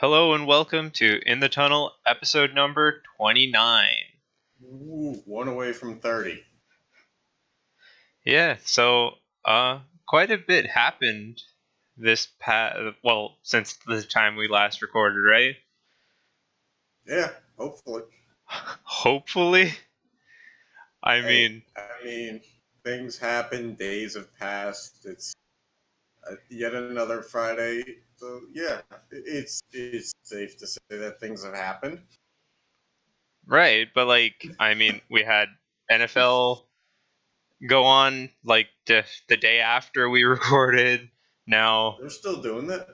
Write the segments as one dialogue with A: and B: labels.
A: Hello and welcome to In the Tunnel, episode number 29.
B: Ooh, one away from 30.
A: Yeah, quite a bit happened since the time we last recorded, right?
B: Yeah, hopefully.
A: Hopefully. I
B: Hey,
A: mean,
B: I mean, things happen, days have passed. It's yet another Friday. So, yeah, it's safe to say that things have happened.
A: right, but we had NFL go on the day after we recorded. Now,
B: They're still doing that.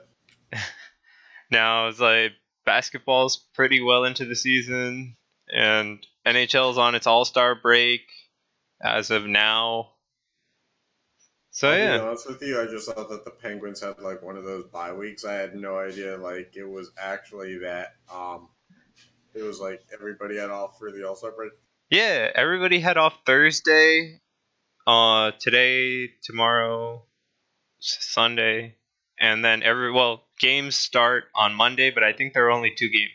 A: now it's like basketball's pretty well into the season, and NHL's on its All-Star break as of now. So
B: I'll be
A: yeah,
B: honest with you, I just thought that the Penguins had like one of those bye weeks. I had no idea like it was actually that it was like everybody had off for the All-Star break.
A: yeah, everybody had off Thursday, today, tomorrow, Sunday, and then games start on Monday, but I think there are only 2 games.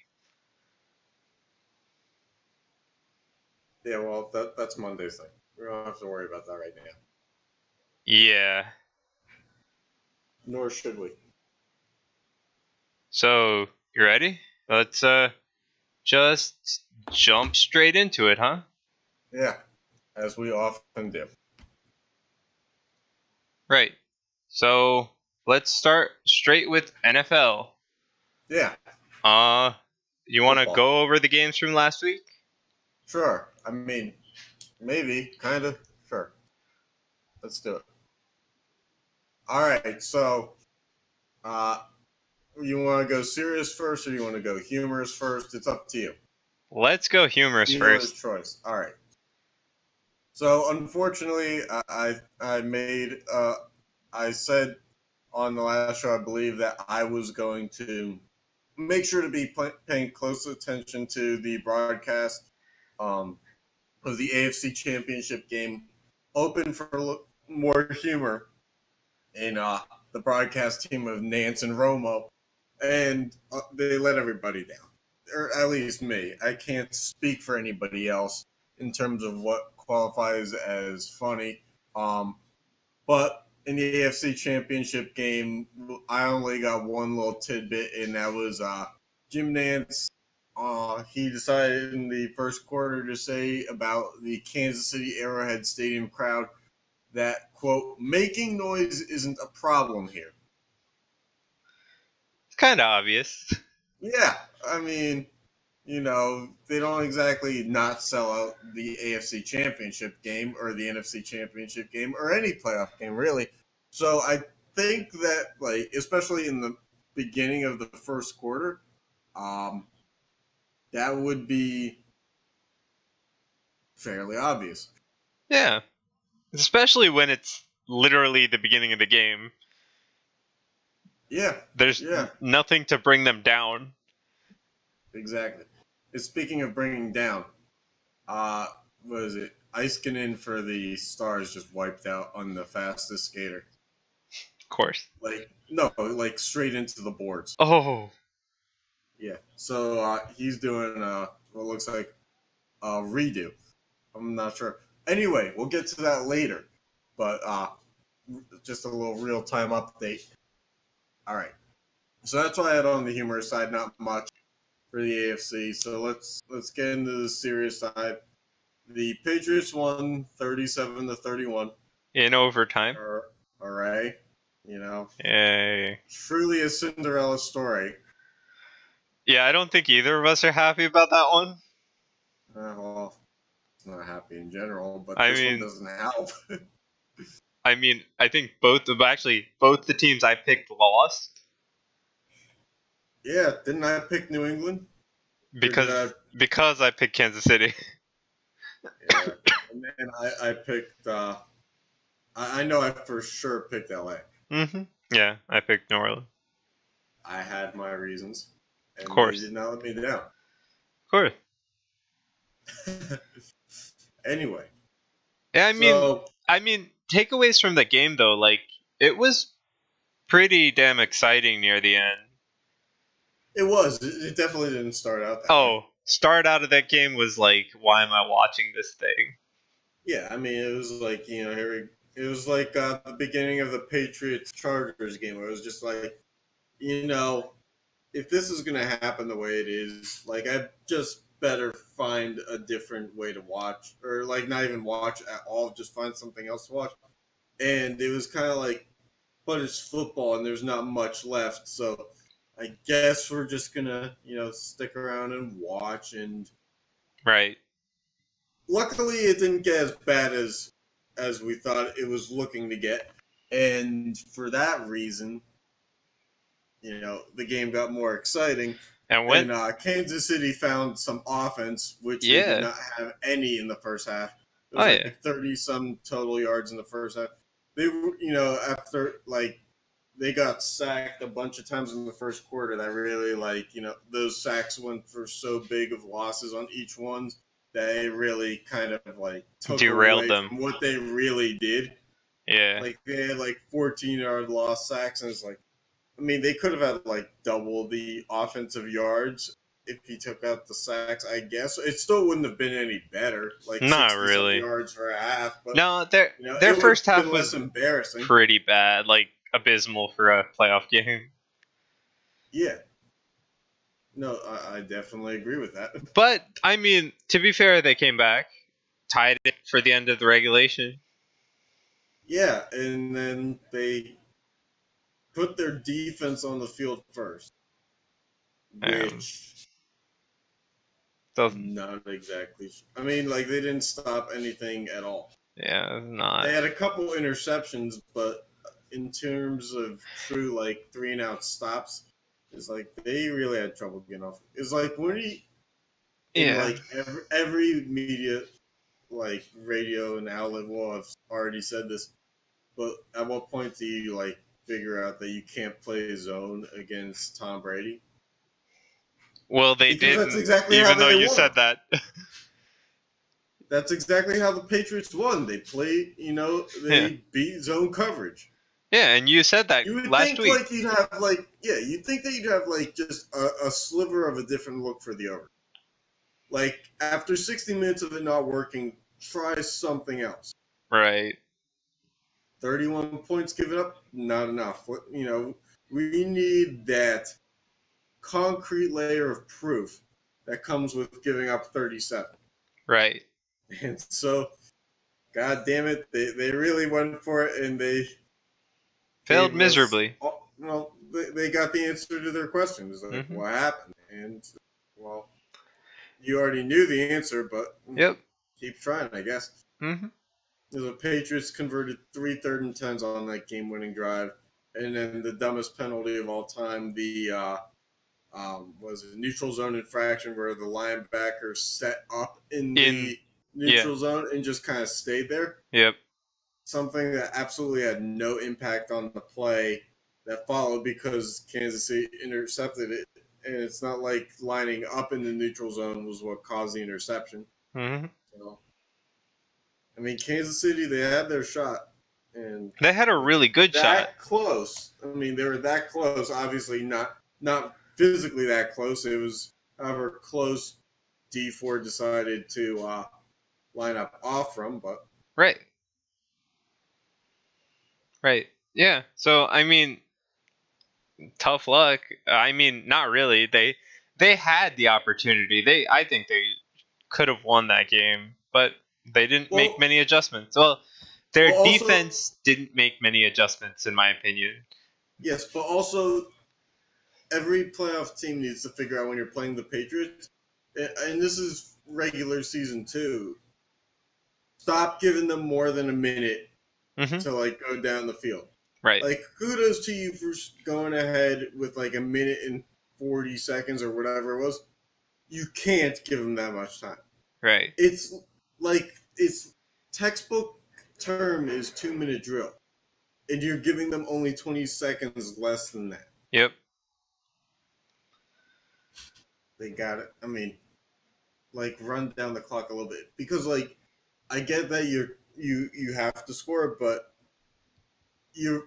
B: Yeah, well, that's Monday's thing. We don't have to worry about that right now.
A: Yeah.
B: Nor should we.
A: So you ready? Let's just jump straight into it, huh?
B: Yeah, as we often do.
A: Right. So let's start straight with NFL.
B: Yeah,
A: Uh, you want to
B: football.
A: go over the games from last week?
B: Sure. I mean, maybe, kind of. Sure. Let's do it. All right. So, uh, you want to go serious first, or you want to go humorous first? It's up to you.
A: Let's go humorous
B: Dealer's
A: first.
B: choice. All right. So, unfortunately, I made I said on the last show, I believe that I was going to make sure to be paying close attention to the broadcast um, of the AFC Championship game, open for more humor in the broadcast team of Nance and Romo, and they let everybody down, or at least me. I can't speak for anybody else in terms of what qualifies as funny. But in the AFC Championship game, I only got one little tidbit, and that was Jim Nance. He decided in the first quarter to say about the Kansas City Arrowhead Stadium crowd that, quote, making noise isn't a problem here.
A: It's kind of obvious.
B: Yeah, I mean, they don't exactly not sell out the AFC Championship game or the NFC Championship game or any playoff game, really. So I think that, like, especially in the beginning of the first quarter, um, that would be fairly obvious.
A: Yeah. Especially when it's literally the beginning of the game.
B: Yeah,
A: There's
B: yeah,
A: nothing to bring them down.
B: exactly. And speaking of bringing down, uh, what is it? Iskinen for the Stars just wiped out on the fastest skater.
A: Of course.
B: Like, no, like straight into the boards.
A: Oh.
B: Yeah. So he's doing what looks like a redo. I'm not sure. Anyway, we'll get to that later. But just a little real time update. All right. So that's what I had on the humorous side. Not much for the AFC. So let's get into the serious side. The Patriots won 37-31.
A: In overtime.
B: All right. You know,
A: Yay.
B: truly a Cinderella story.
A: Yeah, I don't think either of us are happy about that one.
B: Well, it's not happy in general, but
A: I
B: this one
A: mean,
B: doesn't help.
A: I think both the teams I picked lost
B: Yeah, didn't I pick New England? Or did
A: because because I picked Kansas City.
B: Yeah, and then I picked. I know I for sure picked LA.
A: Yeah, I picked New Orleans.
B: I had my reasons,
A: Of
B: and they
A: course.
B: did not let me down.
A: Of course.
B: Anyway,
A: Yeah,
B: so
A: I mean, takeaways from the game though, it was pretty damn exciting near the end.
B: It was. It definitely didn't start out that way.
A: Oh, start out of that game was like, why am I watching this thing?
B: Yeah, I mean, it was like it was like the beginning of the Patriots Chargers game, where it was just like, you know, if this is gonna happen the way it is, like I just better find a different way to watch, or like not even watch at all, just find something else to watch. And it was kind of like, but it's football, and there's not much left, so I guess we're just gonna, stick around and watch. And
A: Right.
B: luckily, it didn't get as bad as we thought it was looking to get, and for that reason, the game got more exciting.
A: And when,
B: And Kansas City found some offense, which they did
A: yeah.
B: not have any in the first half. It
A: Oh,
B: was
A: yeah.
B: like 30 some total yards in the first half. They were, after like they got sacked a bunch of times in the first quarter. That really, like, those sacks went for so big of losses on each one that it really kind of like took
A: Derailed
B: away
A: them.
B: from what they really did.
A: Yeah.
B: Like they had like 14-yard lost sacks, and it's like, I mean, they could have had like double the offensive yards if he took out the sacks. I guess it still wouldn't have been any better, like
A: Not
B: 60 some
A: really.
B: yards for a half. But
A: No, their
B: it would
A: first
B: have
A: half
B: been less
A: was
B: embarrassing.
A: pretty bad, like abysmal for a playoff game.
B: Yeah, no, I definitely agree with that.
A: But I mean, to be fair, they came back, tied it for the end of the regulation.
B: Yeah, and then they put their defense on the field first,
A: Um,
B: which
A: so
B: not exactly. I mean, like they didn't stop anything at all.
A: yeah, not.
B: They had a couple interceptions, but in terms of true like 3-and-out stops, it's like they really had trouble getting off. It's like when you in
A: Yeah.
B: like every media, like radio and outlet will have already said this, but at what point do you like figure out that you can't play zone against Tom Brady?
A: Well, they
B: Because that's
A: didn't,
B: exactly how
A: even though
B: they
A: you
B: won.
A: said that.
B: That's exactly how the Patriots won. They played,
A: Yeah.
B: they beat zone coverage.
A: Yeah, and you said that
B: You would
A: last
B: think
A: week.
B: like you'd have like yeah, you'd think that you'd have like just a sliver of a different look for the over. Like after 60 minutes of it not working, try something else.
A: Right.
B: 31 points given up, not enough. We need that concrete layer of proof that comes with giving up 37.
A: Right.
B: And so, god damn it, they really went for it, and they
A: Failed
B: gave us,
A: miserably.
B: they got the answer to their question. It's like,
A: Hmm.
B: what happened? And, well, you already knew the answer, but
A: Yep.
B: keep trying, I guess.
A: Hmm.
B: The Patriots converted 3 3rd-and-10s on that game-winning drive, and then the dumbest penalty of all time, the was it neutral zone infraction where the linebacker set up in
A: In
B: the neutral zone and just kind of stayed there.
A: Yep.
B: Something that absolutely had no impact on the play that followed because Kansas City intercepted it. And it's not like lining up in the neutral zone was what caused the interception.
A: Hmm.
B: So, I mean, Kansas City, they had their shot. And
A: They had a really good shot.
B: that close. I mean, they were that close. Obviously, not physically that close. It was, however, close. D Ford decided to line up off from, but
A: Right. Right. Yeah. So I mean, tough luck. I mean, not really. They had the opportunity. I think they could have won that game, but they didn't make
B: well,
A: many adjustments. Well, their
B: also
A: defense didn't make many adjustments, in my opinion.
B: yes, but also every playoff team needs to figure out when you're playing the Patriots, and this is regular season too. Stop giving them more than a minute
A: Hmm.
B: to like go down the field.
A: Right.
B: Like kudos to you for going ahead with like a minute and 40 seconds or whatever it was. You can't give them that much time.
A: Right.
B: It's like it's textbook term is 2-minute drill, and you're giving them only 20 seconds less than that.
A: Yep.
B: They got it. I mean, like run down the clock a little bit because like I get that you have to score, but your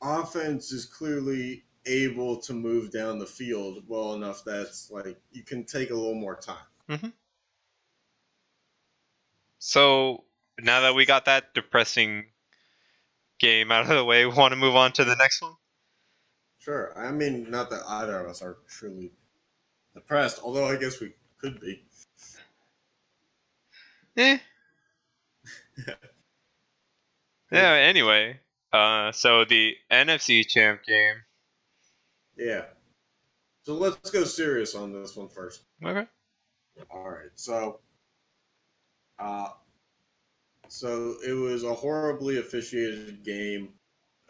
B: offense is clearly able to move down the field well enough that's like you can take a little more time.
A: Mm-hmm. So now that we got that depressing game out of the way, we want to move on to the next one?
B: Sure. I mean, not that either of us are truly depressed, although I guess we could be.
A: Eh. Yeah, anyway. So the NFC champ game.
B: Yeah. So let's go serious on this one first.
A: Okay.
B: All right. Uh, so it was a horribly officiated game.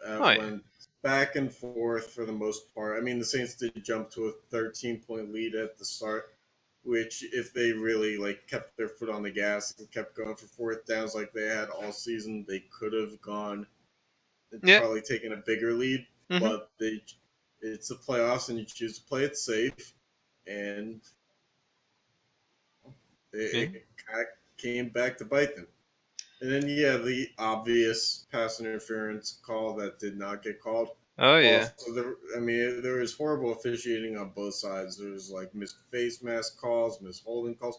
B: Went back and forth for the most part. I mean, the Saints did jump to a 13-point lead at the start, which if they really like kept their foot on the gas and kept going for fourth downs like they had all season, they could have gone and probably taken a bigger lead. Mm-hmm. But it's the playoffs, and you choose to play it safe, and it came back to bite them. And then, the obvious pass interference call that did not get called.
A: Oh, yeah.
B: There was horrible officiating on both sides. There was, like, missed face mask calls, missed holding calls.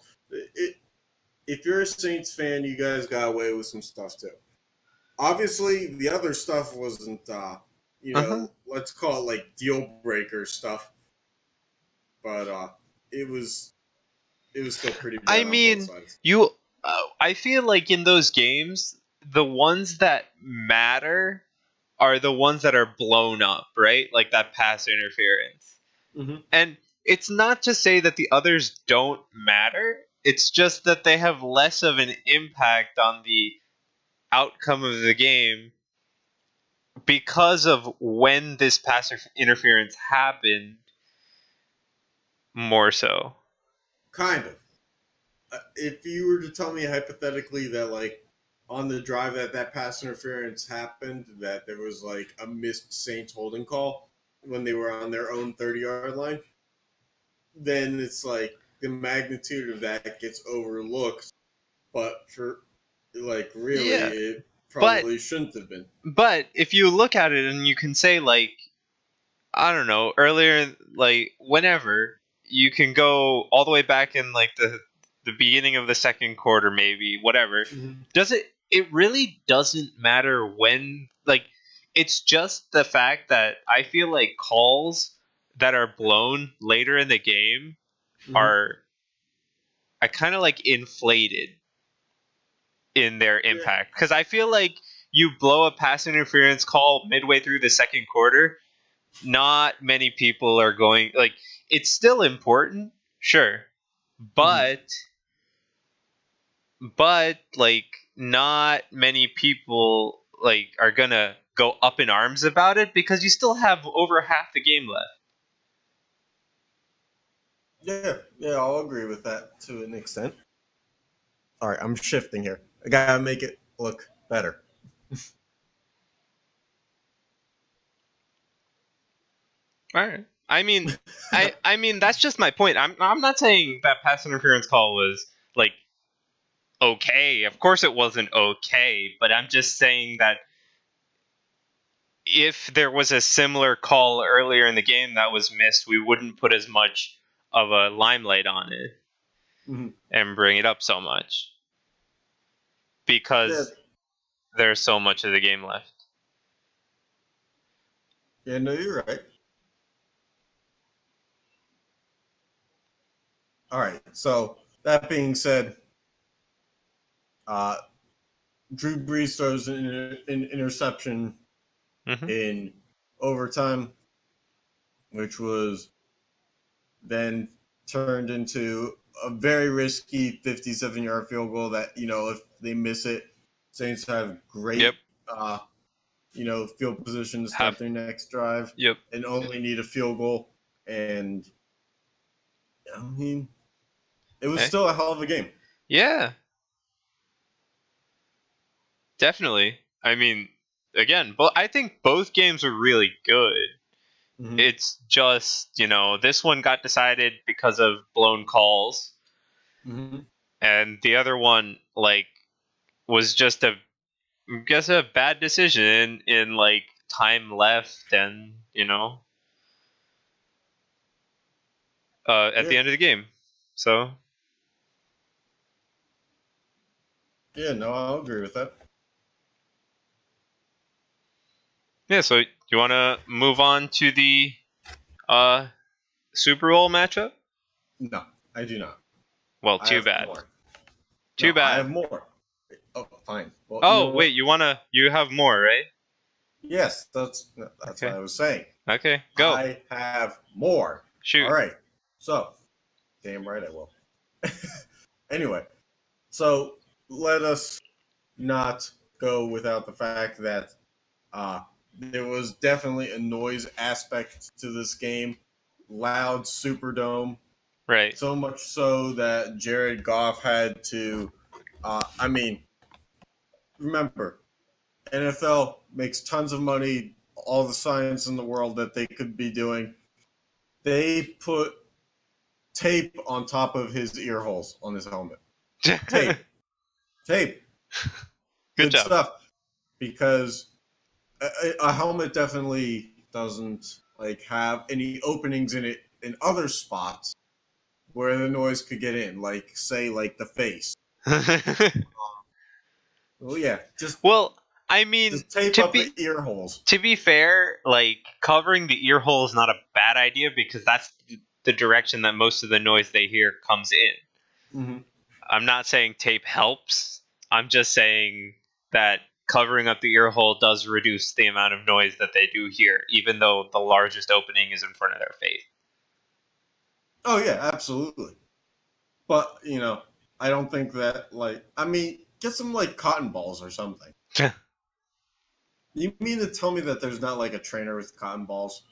B: If you're a Saints fan, you guys got away with some stuff, too. Obviously, the other stuff wasn't, let's call it, like, deal-breaker stuff. But it was still pretty bad on both sides.
A: I feel like in those games, the ones that matter are the ones that are blown up, right? Like that pass interference.
B: Mm-hmm.
A: And it's not to say that the others don't matter. It's just that they have less of an impact on the outcome of the game because of when this pass interference happened more so.
B: Kind of. If you were to tell me hypothetically that, like, on the drive that pass interference happened, that there was, like, a missed Saints holding call when they were on their own 30-yard line, then it's like the magnitude of that gets overlooked. But for, like, really, it probably shouldn't have been.
A: But if you look at it and you can say, like, I don't know, earlier, like, whenever, you can go all the way back in, like, the beginning of the second quarter, maybe, whatever. Mm-hmm. It really doesn't matter when, like, it's just the fact that I feel like calls that are blown later in the game are kind of like inflated in their impact. Because I feel like you blow a pass interference call midway through the second quarter, not many people are going, like, it's still important, sure, but like, not many people, like, are gonna go up in arms about it because you still have over half the game left.
B: Yeah, I'll agree with that to an extent. All right, I'm shifting here. I gotta make it look better.
A: All right. I mean, I mean that's just my point. I'm not saying that pass interference call was, like, okay. Of course it wasn't okay, but I'm just saying that if there was a similar call earlier in the game that was missed, we wouldn't put as much of a limelight on it and bring it up so much because there's so much of the game left.
B: Yeah, no, you're right. All right, so that being said, Drew Brees throws an interception in overtime, which was then turned into a very risky 57-yard field goal that, if they miss it, Saints have great, field position to start their next drive and only need a field goal. And, I mean, it was still a hell of a game.
A: Yeah. Definitely. I mean, again, I think both games were really good. It's just, this one got decided because of blown calls. And the other one, like, was just a bad decision in like, time left and, at the end of the game. So
B: Yeah, no, I'll agree with that.
A: yeah, so you want to move on to the Super Bowl matchup?
B: No, I do not.
A: Well,
B: I
A: too
B: have
A: bad.
B: more.
A: Too
B: No, I
A: bad.
B: have more. Oh, fine. Well, you
A: Oh,
B: know
A: wait,
B: what?
A: you have more, right?
B: Yes, that's what
A: Okay.
B: I was saying.
A: Okay, go.
B: I have more. All
A: Shoot.
B: right. So, damn right I will. Anyway, so let us not go without the fact that there was definitely a noise aspect to this game. Loud Superdome.
A: Right.
B: So much so that Jared Goff had to. I mean, remember, NFL makes tons of money, all the science in the world that they could be doing. They put tape on top of his ear holes on his helmet. Tape. Tape.
A: Good
B: Good
A: job.
B: stuff. Because a helmet definitely doesn't like have any openings in it in other spots where the noise could get in, like say like the face. Well, yeah,
A: Well, I mean,
B: just tape up the ear holes.
A: to be fair, like covering the ear hole is not a bad idea because that's the direction that most of the noise they hear comes in.
B: Mm-hmm.
A: I'm not saying tape helps. I'm just saying that covering up the ear hole does reduce the amount of noise that they do hear, even though the largest opening is in front of their face.
B: Oh yeah, absolutely. But I don't think that I mean, get some like cotton balls or something. You mean to tell me that there's not like a trainer with cotton balls?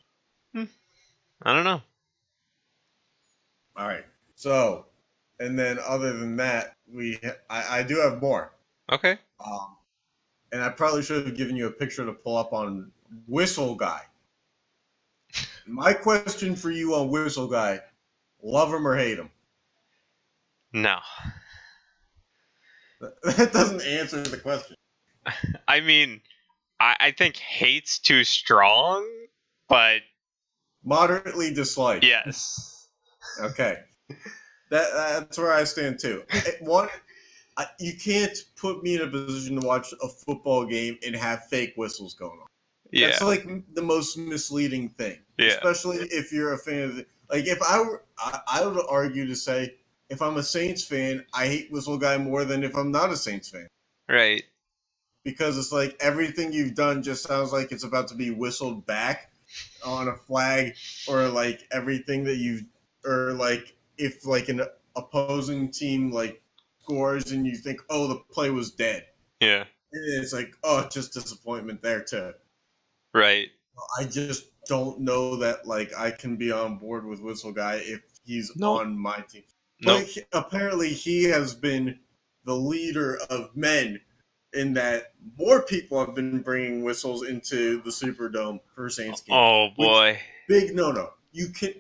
A: I don't know.
B: All right. So, and then other than that, I do have more.
A: Okay.
B: And I probably should have given you a picture to pull up on Whistle Guy. My question for you on Whistle Guy: love him or hate him?
A: No.
B: That doesn't answer the question.
A: I mean, I think hate's too strong, but
B: Moderately dislike.
A: yes.
B: Okay. That's where I stand too. One, you can't put me in a position to watch a football game and have fake whistles going on.
A: Yeah.
B: That's like the most misleading thing.
A: Yeah.
B: Especially if you're a fan of like if I were, I would argue to say if I'm a Saints fan, I hate Whistle Guy more than if I'm not a Saints fan.
A: Right.
B: Because it's like everything you've done just sounds like it's about to be whistled back on a flag, or like everything that or like if like an opposing team like scores and you think, oh, the play was dead.
A: Yeah.
B: And it's like, oh, just disappointment there too.
A: Right.
B: I just don't know that like I can be on board with Whistle Guy if he's on my team.
A: Nope.
B: But apparently he has been the leader of men in that more people have been bringing whistles into the Superdome for Saints games.
A: Oh boy.
B: Big no. You can't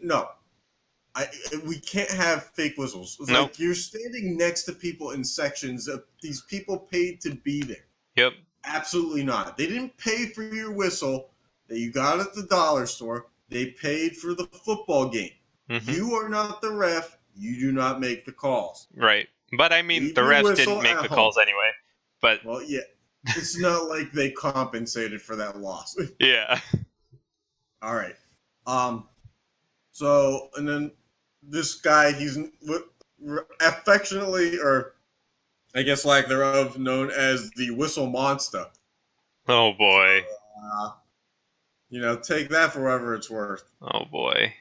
B: we can't have fake whistles. It's
A: Nope.
B: like you're standing next to people in sections of these people paid to be there.
A: Yep.
B: Absolutely not. They didn't pay for your whistle that you got at the dollar store. They paid for the football game.
A: Mm-hmm.
B: You are not the ref. You do not make the calls.
A: Right. But I mean,
B: Leave
A: the
B: your
A: refs
B: whistle
A: didn't make
B: at
A: the
B: home.
A: calls anyway. But
B: Well, yeah. It's not like they compensated for that loss.
A: yeah.
B: All right. So, and then this guy, he's affectionately, or I guess lack thereof, known as the Whistle Monster.
A: Oh boy.
B: Take that for whatever it's worth.
A: Oh boy.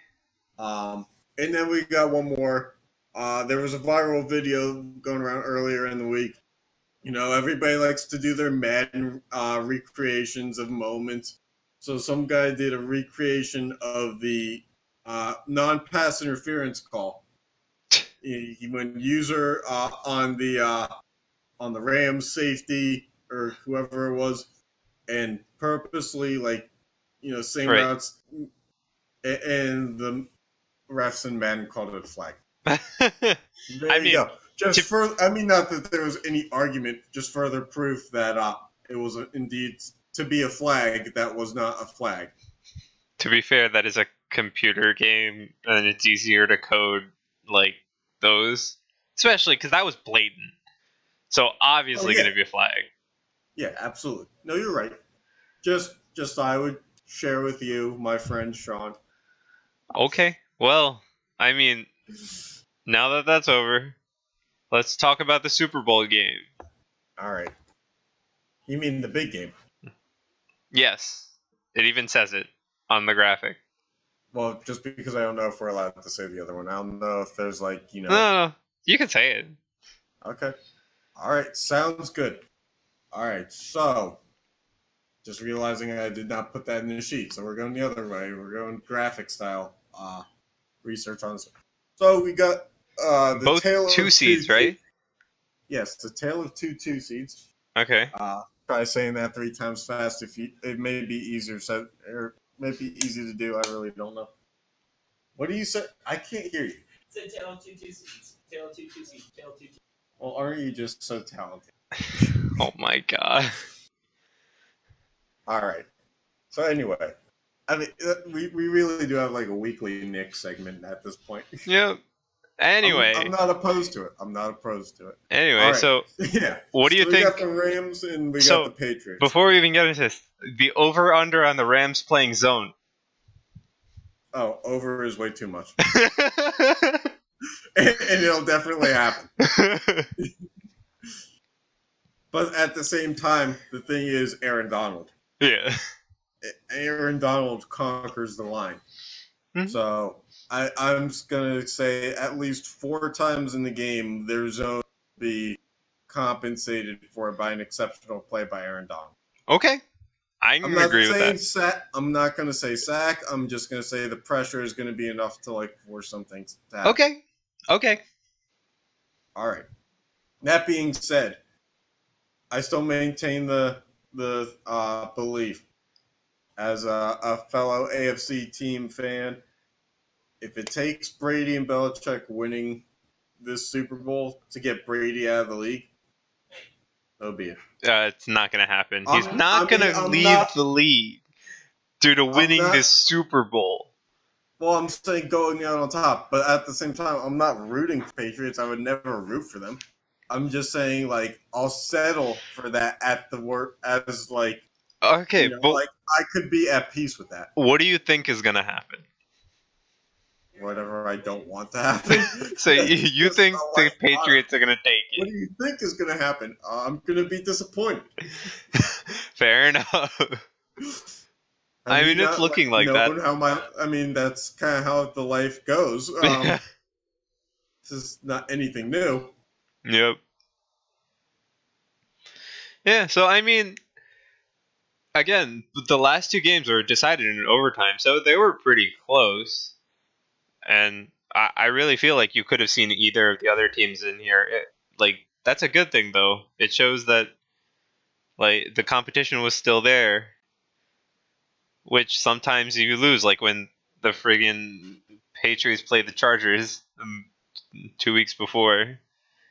B: And then we got one more. There was a viral video going around earlier in the week. Everybody likes to do their Madden recreations of moments. So some guy did a recreation of the non-pass interference call. He went user on the Rams safety or whoever it was, and purposely same
A: Right.
B: routes, and the refs in Madden called it a flag. There you go. Not that there was any argument, just further proof that it was indeed to be a flag that was not a flag.
A: To be fair, that is a computer game, and it's easier to code like those, especially because that was blatant. So obviously going to be a flag.
B: Yeah, absolutely. No, you're right. Just I would share with you, my friend Sean.
A: Okay. Well, I mean, now that that's over, let's talk about the Super Bowl game.
B: All right. You mean the big game?
A: Yes. It even says it on the graphic.
B: Well, just because I don't know if we're allowed to say the other one. I don't know if there's like,
A: No, you can say it.
B: Okay. All right. Sounds good. All right. So, just realizing I did not put that in the sheet. So we're going the other way. We're going graphic style research on this. So we got the
A: both
B: tale
A: two
B: of
A: seeds, right?
B: Yes, the tale of two seeds.
A: Okay.
B: Try saying that 3 times fast. It may be easier said, or maybe easy to do. I really don't know. What do you say? I can't hear you.
C: It's a tale of two seeds. Tale of two seeds. Tale of two seeds.
B: Well, aren't you just so talented?
A: Oh my god.
B: All right. So anyway, I mean, we really do have like a weekly Nick segment at this point.
A: Yep. Anyway,
B: I'm not opposed to it.
A: Anyway,
B: right.
A: So
B: yeah,
A: what do you think?
B: We got the Rams and we got the Patriots.
A: Before we even get into this, the over/under on the Rams playing zone.
B: Oh, over is way too much, and it'll definitely happen. But at the same time, the thing is, Aaron Donald.
A: Yeah.
B: Aaron Donald conquers the line. Mm-hmm. So I'm just going to say at least 4 times in the game, their zone will be compensated for by an exceptional play by Aaron Donald.
A: Okay. I can agree with that.
B: I'm not going to say sack. I'm just going to say the pressure is going to be enough to like force something to happen.
A: Okay.
B: All right. That being said, I still maintain the belief as a fellow AFC team fan. If it takes Brady and Belichick winning this Super Bowl to get Brady out of the league, so be it.
A: It's not going to happen. He's not going to leave the league due to winning this Super Bowl.
B: Well, I'm saying going out on top, but at the same time, I'm not rooting for Patriots. I would never root for them. I'm just saying, like, I'll settle for that at the work as like.
A: Okay, but
B: like I could be at peace with that.
A: What do you think is going to happen?
B: Whatever I don't want to happen.
A: So you think the Patriots are going to take it?
B: What do you think is going to happen? I'm going to be disappointed.
A: Fair enough. I mean, it's looking like that.
B: That's kind of how the life goes. This is not anything new.
A: Yep. Yeah, so I mean, again, the last 2 games were decided in overtime, so they were pretty close. And I really feel like you could have seen either of the other teams in here. That's a good thing, though. It shows that, like, the competition was still there. Which sometimes you lose, like when the friggin' Patriots played the Chargers 2 weeks before.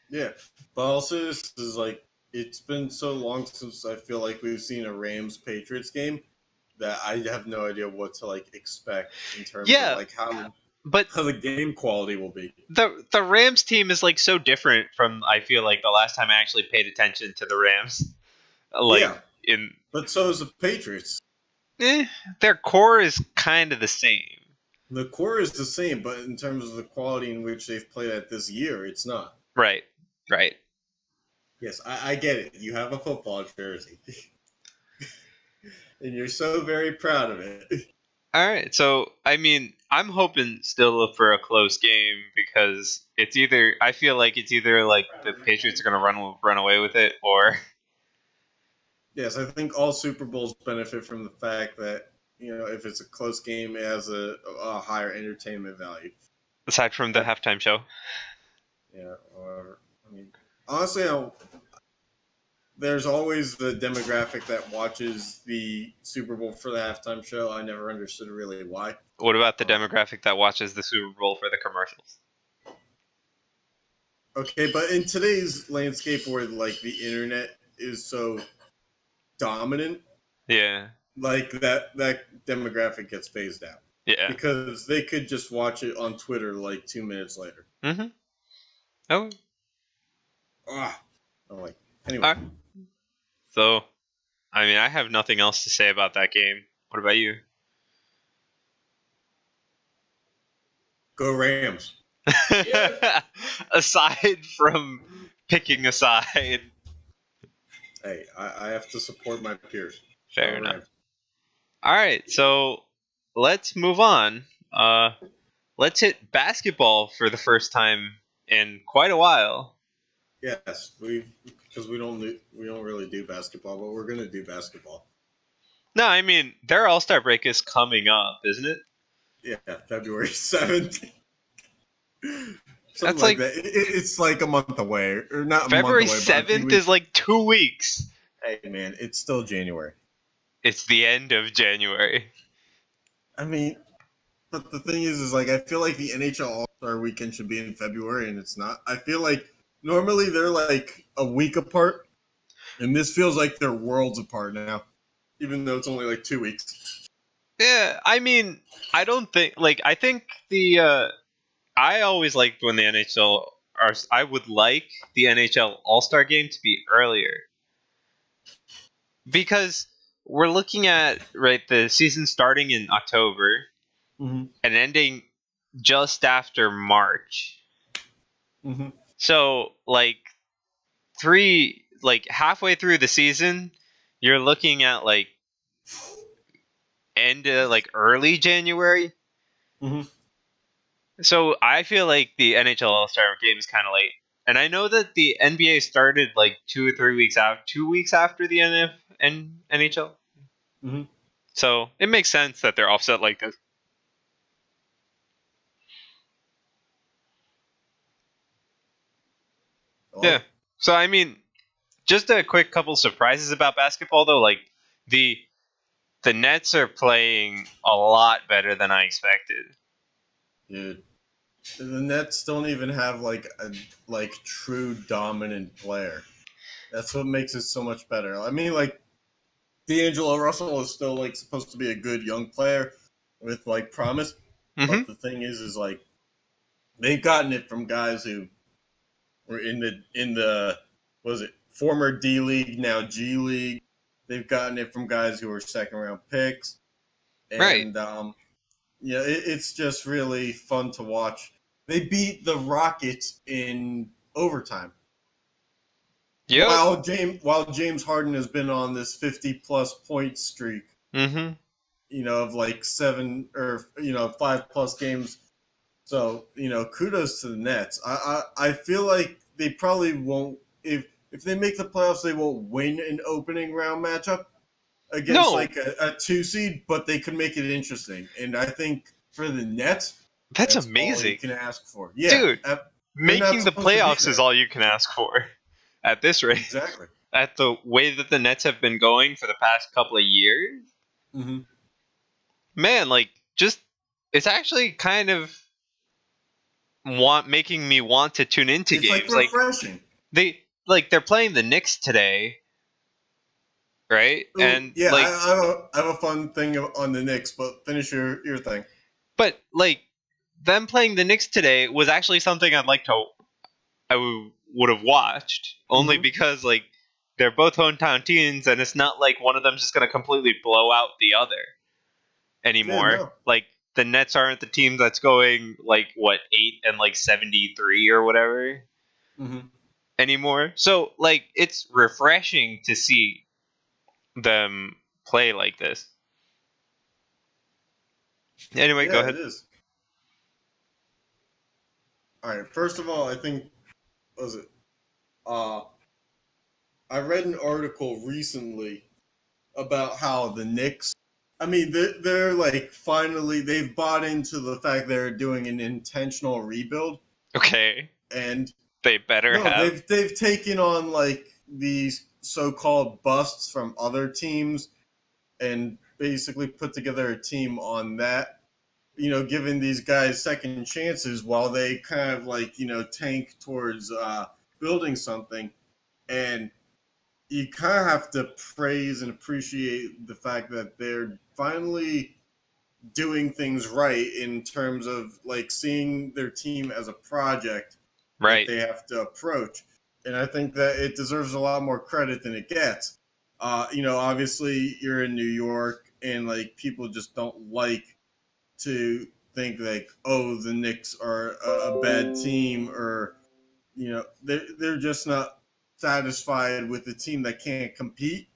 B: Yeah, but also this is like, it's been so long since I feel like we've seen a Rams-Patriots game that I have no idea what to like expect in terms of like how the game quality will be.
A: The Rams team is like so different from, I feel like, the last time I actually paid attention to the Rams.
B: But so is the Patriots.
A: Their core is kind of the same.
B: The core is the same, but in terms of the quality in which they've played at this year, it's not.
A: Right.
B: Yes, I get it. You have a football jersey. And you're so very proud of it.
A: All right, so, I mean, I'm hoping still for a close game because I feel like it's either like the Patriots are going to run away with it or...
B: Yes, I think all Super Bowls benefit from the fact that, if it's a close game, it has a higher entertainment value.
A: Aside from the halftime show.
B: Yeah, or, honestly, there's always the demographic that watches the Super Bowl for the halftime show. I never understood really why.
A: What about the demographic that watches the Super Bowl for the commercials?
B: Okay, but in today's landscape where, like, the internet is so dominant,
A: yeah,
B: like that demographic gets phased out.
A: Yeah.
B: because they could just watch it on Twitter like 2 minutes later.
A: Mm-hmm. Oh.
B: I'm like, anyway.
A: Alright. So, I mean, I have nothing else to say about that game. What about you?
B: Go Rams.
A: Aside from picking a side.
B: Hey, I have to support my peers.
A: Fair
B: Go
A: enough.
B: Rams.
A: All right, so let's move on. Let's hit basketball for the first time in quite a while.
B: Yes, because we don't really do basketball, but we're gonna do basketball.
A: No, I mean their All-Star break is coming up, isn't it?
B: Yeah, February 7th.
A: That's
B: like
A: like
B: that. It's like a month away, or not
A: February
B: a month away.
A: 7th is like 2 weeks.
B: Hey man, it's still January.
A: It's the end of January.
B: I mean, but the thing is like I feel like the NHL All-Star Weekend should be in February, and it's not. I feel like normally they're like a week apart, and this feels like they're worlds apart now, even though it's only like 2 weeks.
A: Yeah, I mean, I don't think I think I always liked when the NHL are. I would like the NHL All-Star game to be earlier because we're looking at the season starting in October
B: Mm-hmm.
A: and ending just after March.
B: Mm-hmm.
A: So halfway through the season, you're looking at end of early January.
B: Mm-hmm.
A: So I feel like the NHL All-Star game is kind of late. And I know that the NBA started 2 or 3 weeks after, 2 weeks after the NHL.
B: Mm-hmm.
A: So it makes sense that they're offset like this.
B: Hello?
A: Yeah. So I mean, just a quick couple surprises about basketball though. The Nets are playing a lot better than I expected.
B: Dude, the Nets don't even have a true dominant player. That's what makes it so much better. I mean, D'Angelo Russell is still supposed to be a good young player with promise,
A: Mm-hmm.
B: but the thing is they've gotten it from guys who were in the what was it, former D League, now G League. They've gotten it from guys who were second round picks, and
A: Right.
B: it's just really fun to watch. They beat the Rockets in overtime.
A: Yep.
B: While James Harden has been on this 50-plus point streak,
A: Mm-hmm.
B: of 7 or 5+ games. So kudos to the Nets. I feel like they probably won't, if they make the playoffs, they won't win an opening round matchup against a 2 seed, but they could make it interesting. And I think for the Nets,
A: That's
B: all
A: amazing.
B: you can ask for. Yeah,
A: Dude, making the playoffs is all you can ask for at this rate.
B: Exactly.
A: At the way that the Nets have been going for the past couple of years,
B: Mm-hmm.
A: man, it's actually kind of making me want to tune into
B: It's
A: games.
B: refreshing.
A: They're playing the Knicks today, right?
B: Ooh,
A: and
B: yeah, I have a fun thing on the Knicks, but finish your thing.
A: But them playing the Knicks today was actually something I would have watched only because they're both hometown teams, and it's not like one of them's just gonna completely blow out the other anymore.
B: Yeah, no.
A: The Nets aren't the team that's going 8 and 73 or whatever anymore. So it's refreshing to see them play like this. Anyway, go ahead.
B: It is. All right. First of all, I think I read an article recently about how the Knicks. I mean, they're finally they've bought into the fact they're doing an intentional rebuild.
A: Okay.
B: And
A: they better have.
B: They've taken on these so-called busts from other teams and basically put together a team on that. Giving these guys second chances while they kind of tank towards building something. And you kind of have to praise and appreciate the fact that they're finally doing things right in terms of like seeing their team as a project that
A: Right.
B: they have to approach. And I think that it deserves a lot more credit than it gets. Obviously you're in New York and like people just don't like to think like, oh, the Knicks are a bad team, or they're just not satisfied with a team that can't compete.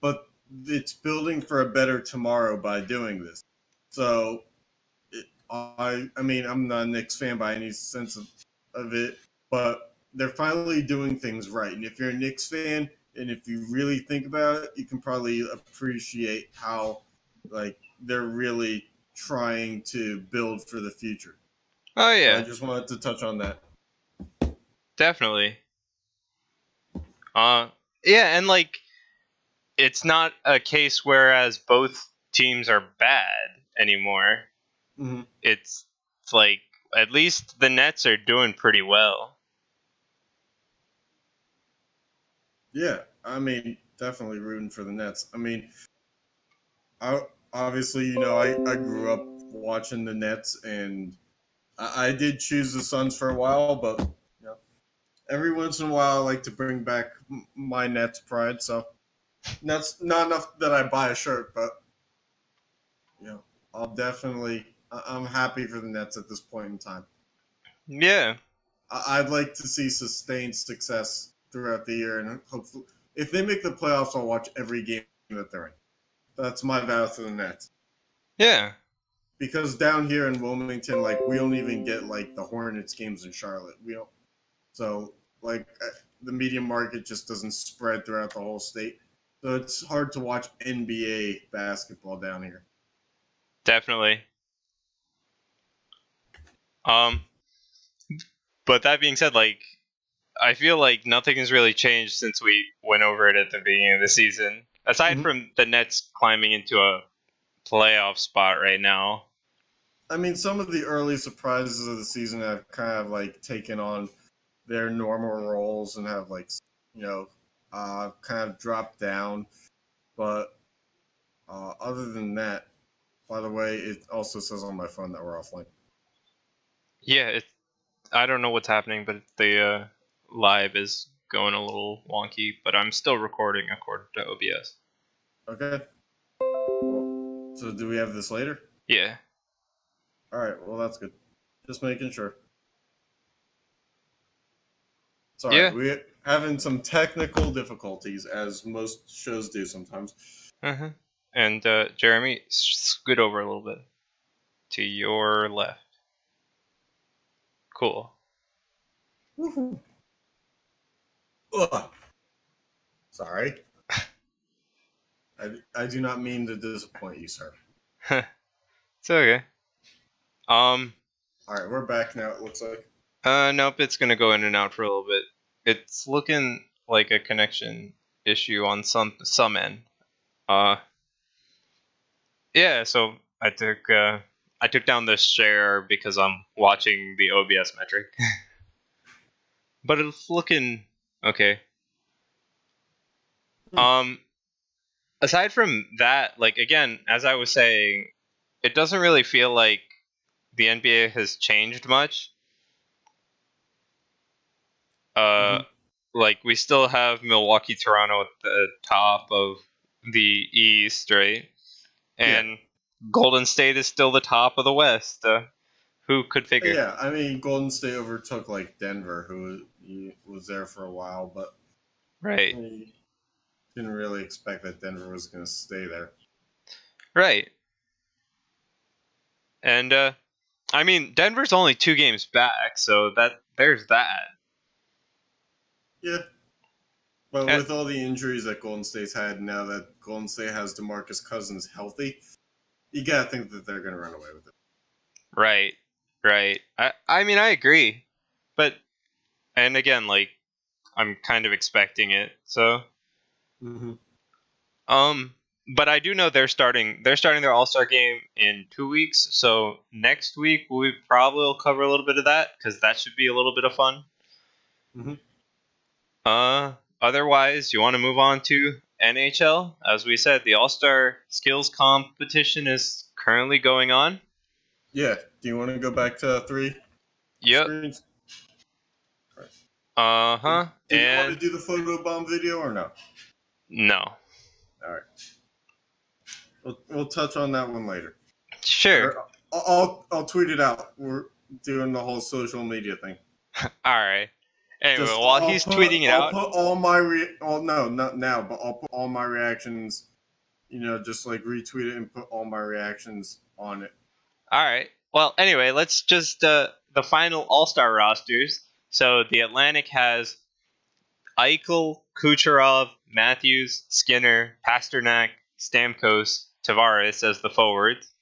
B: But it's building for a better tomorrow by doing this. So I mean, I'm not a Knicks fan by any sense of it, but they're finally doing things right. And if you're a Knicks fan, and if you really think about it, you can probably appreciate how like they're really trying to build for the future.
A: Oh
B: So I
A: yeah,
B: just wanted to touch on that.
A: definitely. Uh, yeah, and like it's not a case whereas both teams are bad anymore.
B: Hmm.
A: It's like at least the Nets are doing pretty well.
B: Yeah, I mean, definitely rooting for the Nets. I mean, I obviously, I grew up watching the Nets, and I did choose the Suns for a while, but every once in a while, I like to bring back my Nets pride. So that's not enough that I buy a shirt, but I'll definitely. I'm happy for the Nets at this point in time.
A: Yeah,
B: I'd like to see sustained success throughout the year, and hopefully, if they make the playoffs, I'll watch every game that they're in. That's my vow to the Nets.
A: yeah,
B: Because down here in Wilmington, like we don't even get like the Hornets games in Charlotte. We don't. So like the media market just doesn't spread throughout the whole state. So it's hard to watch NBA basketball down here.
A: definitely. Um, but that being said, like I feel like nothing has really changed since we went over it at the beginning of the season. Aside
B: Mm-hmm.
A: from the Nets climbing into a playoff spot right now.
B: I mean, some of the early surprises of the season have kind of like taken on their normal roles and have like kind of dropped down. But other than that, by the way, it also says on my phone that we're offline.
A: Yeah, I don't know what's happening, but the live is going a little wonky. But I'm still recording according to OBS.
B: Okay. So do we have this later?
A: Yeah.
B: All right. Well, that's good. Just making sure. Sorry,
A: Yeah.
B: we're having some technical difficulties, as most shows do sometimes.
A: Uh-huh. And Jeremy, scoot over a little bit to your left. Cool.
B: Woohoo. Ugh. Sorry. I do not mean to disappoint you, sir.
A: It's okay.
B: All right, we're back now. It looks like.
A: Nope, it's gonna go in and out for a little bit. It's looking like a connection issue on some end. Yeah. So I took down the share because I'm watching the OBS metric, but it's looking okay. Um, aside from that, like again, as I was saying, it doesn't really feel like the NBA has changed much. Uh, like we still have Milwaukee, Toronto at the top of the East, right? And Golden State is still the top of the West. Who could figure?
B: Yeah, I mean, Golden State overtook like Denver, who was there for a while, but
A: Right,
B: I didn't really expect that Denver was going to stay there.
A: right. And I mean, Denver's only 2 games back, so there's that.
B: Yeah, but
A: And,
B: with all the injuries that Golden State's had, now that Golden State has DeMarcus Cousins healthy, you gotta think that they're going to run away with it.
A: right, right. I mean, I agree, but and again, like I'm kind of expecting it. So
B: Mm-hmm.
A: Um, but I do know they're starting their All-Star game in 2 weeks. So next week we probably will cover a little bit of that because that should be a little bit of fun.
B: Mm-hmm.
A: Otherwise, you want to move on to NHL? As we said, the All-Star skills competition is currently going on.
B: Yeah. Do you want to go back to 3
A: Yep.
B: screens?
A: Uh-huh.
B: Do you want to
A: And
B: do the photobomb video or no?
A: no.
B: All right. We'll touch on that one later.
A: Sure.
B: Or I'll tweet it out. We're doing the whole social media thing.
A: Alright. Anyway,
B: Just
A: while he's tweeting it
B: I'll
A: out.
B: put all my no, not now, but I'll put all my reactions. You know, just like retweet it and put all my reactions on it.
A: Alright. Well, anyway, let's just the final All-Star rosters. So the Atlantic has Eichel, Kucherov, Matthews, Skinner, Pasternak, Stamkos, Tavares as the forwards.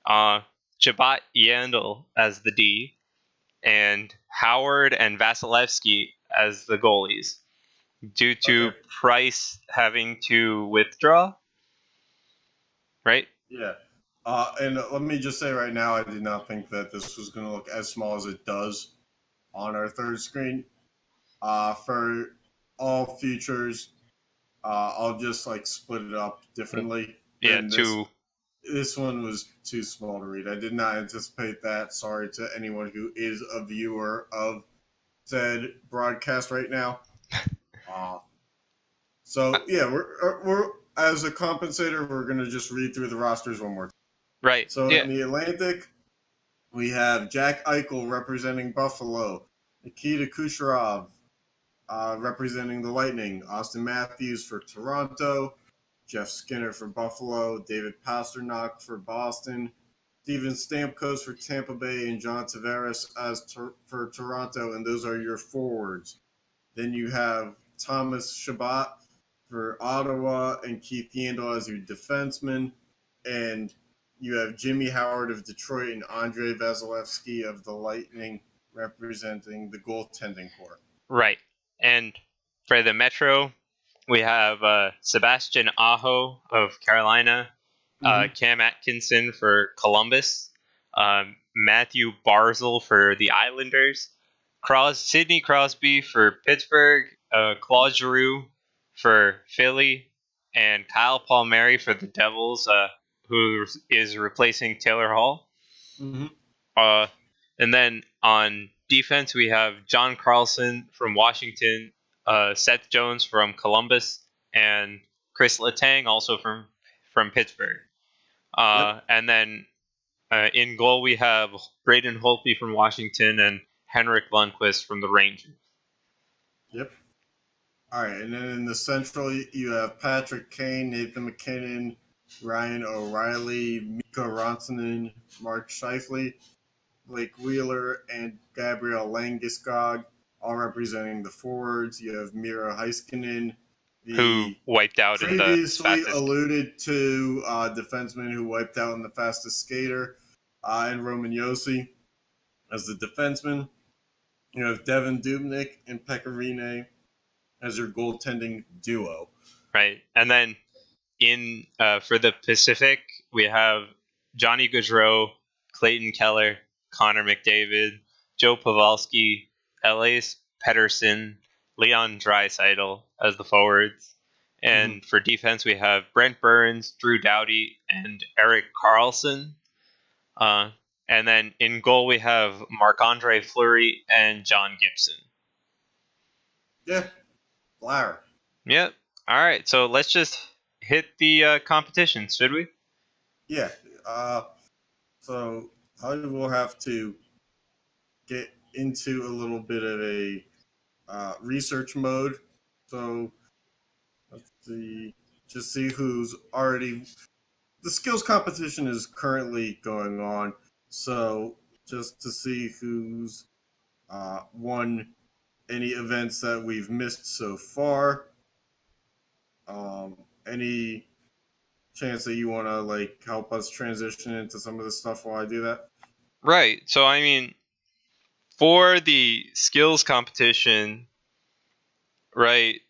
A: Chabot Yandel as the D, and Howard and Vasilevsky as the goalies, due to
B: Okay.
A: Price having to withdraw. Right?
B: Yeah. And let me just say right now, I did not think that this was going to look as small as it does on our third screen. For all futures, I'll just like split it up differently.
A: Yeah,
B: than this one was too small to read. I did not anticipate that. Sorry to anyone who is a viewer of said broadcast right now. So yeah, we're as a compensator, we're gonna just read through the rosters one more time.
A: right.
B: So
A: Yeah.
B: in the Atlantic, we have Jack Eichel representing Buffalo, Nikita Kucherov representing the Lightning, Austin Matthews for Toronto, Jeff Skinner for Buffalo, David Pasternak for Boston, Steven Stamkos for Tampa Bay, and John Tavares for Toronto, and those are your forwards. Then you have Thomas Chabot for Ottawa and Keith Yandel as your defenseman, and you have Jimmy Howard of Detroit and Andrei Vasilevsky of the Lightning representing the goaltending core.
A: Right. And for the Metro, we have Sebastian Aho of Carolina, Cam Atkinson for Columbus, Matthew Barzal for the Islanders, Sidney Crosby for Pittsburgh, Claude Giroux for Philly, and Kyle Palmieri for the Devils, who is replacing Taylor Hall.
B: Mm-hmm.
A: And then on defense, we have John Carlson from Washington, Seth Jones from Columbus, and Chris Letang also from Pittsburgh. And then in goal, we have Braden Holtby from Washington and Henrik Lundqvist from the Rangers.
B: Yep. All right, and then in the Central, you have Patrick Kane, Nathan MacKinnon, Ryan O'Reilly, Mikko Rantanen, Mark Scheifele, Blake Wheeler, and Gabriel Landeskog, all representing the forwards. You have Miro Heiskanen,
A: who wiped out in the
B: previously
A: fastest.
B: alluded to defenseman who wiped out in the fastest skater, and Roman Josi as the defenseman. You have Devin Dubnyk and Pekka Rinne as your goaltending duo.
A: Right. And then in for the Pacific, we have Johnny Gaudreau, Clayton Keller, Connor McDavid, Joe Pavelski, Elias Pettersson, Leon Draisaitl as the forwards. And for defense, we have Brent Burns, Drew Doughty, and Erik Karlsson. And then in goal, we have Marc-Andre Fleury and John Gibson.
B: Yeah, Flower.
A: Yep. All right. So let's just hit the competition, should we?
B: Yeah. So I will have to get into a little bit of a research mode. So let's see, just see who's already. The skills competition is currently going on. So just to see who's won any events that we've missed so far. Any chance that you want to like help us transition into some of the stuff while I do that?
A: Right. So I mean, for the skills competition, right?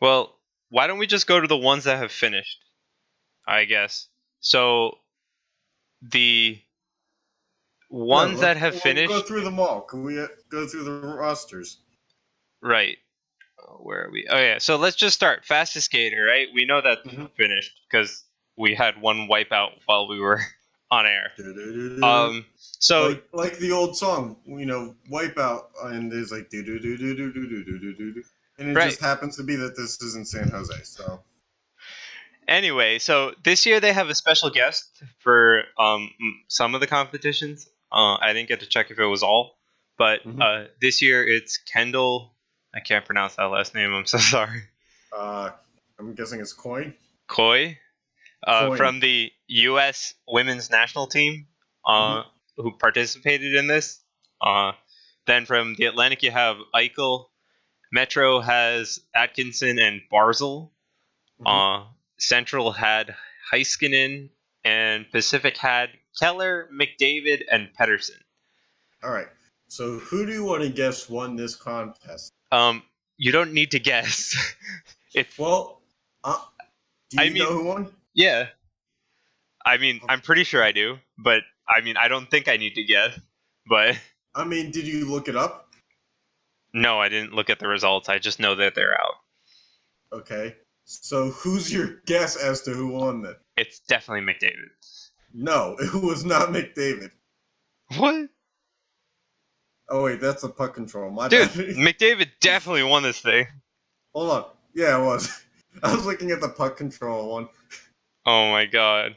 A: Well, why don't we just go to the ones that have finished? I guess. So the ones that have finished.
B: We'll go through them all. Can we go through the rosters?
A: Right. Where are we? Oh yeah. So let's just start fastest skater. Right. We know that finished because we had one wipeout while we were on air. So
B: like the old song, Wipeout, and there's like do do do do do do do do do do, and it
A: Right.
B: just happens to be that this is in San Jose. So
A: anyway, so this year they have a special guest for some of the competitions. I didn't get to check if it was all, but this year it's Kendall. I can't pronounce that last name. I'm so sorry.
B: I'm guessing it's Coin.
A: Coy,
B: Coin.
A: from the U.S. women's national team, who participated in this. Then from the Atlantic, you have Eichel. Metro has Atkinson and Barzil. Central had Heiskanen, and Pacific had Keller, McDavid, and Pedersen.
B: All right. So who do you want to guess won this contest?
A: You don't need to guess.
B: Well, do you know who won?
A: Yeah. I mean, I'm pretty sure I do, but I mean, I don't think I need to guess. But
B: I mean, did you look it up?
A: No, I didn't look at the results. I just know that they're out.
B: Okay. So who's your guess as to who won then?
A: It's definitely McDavid.
B: No, it was not McDavid.
A: What?
B: Oh wait, that's the puck control. My
A: Dude,
B: bad.
A: McDavid definitely won this thing.
B: Hold on. Yeah, it was. I was looking at the puck control one.
A: Oh my god.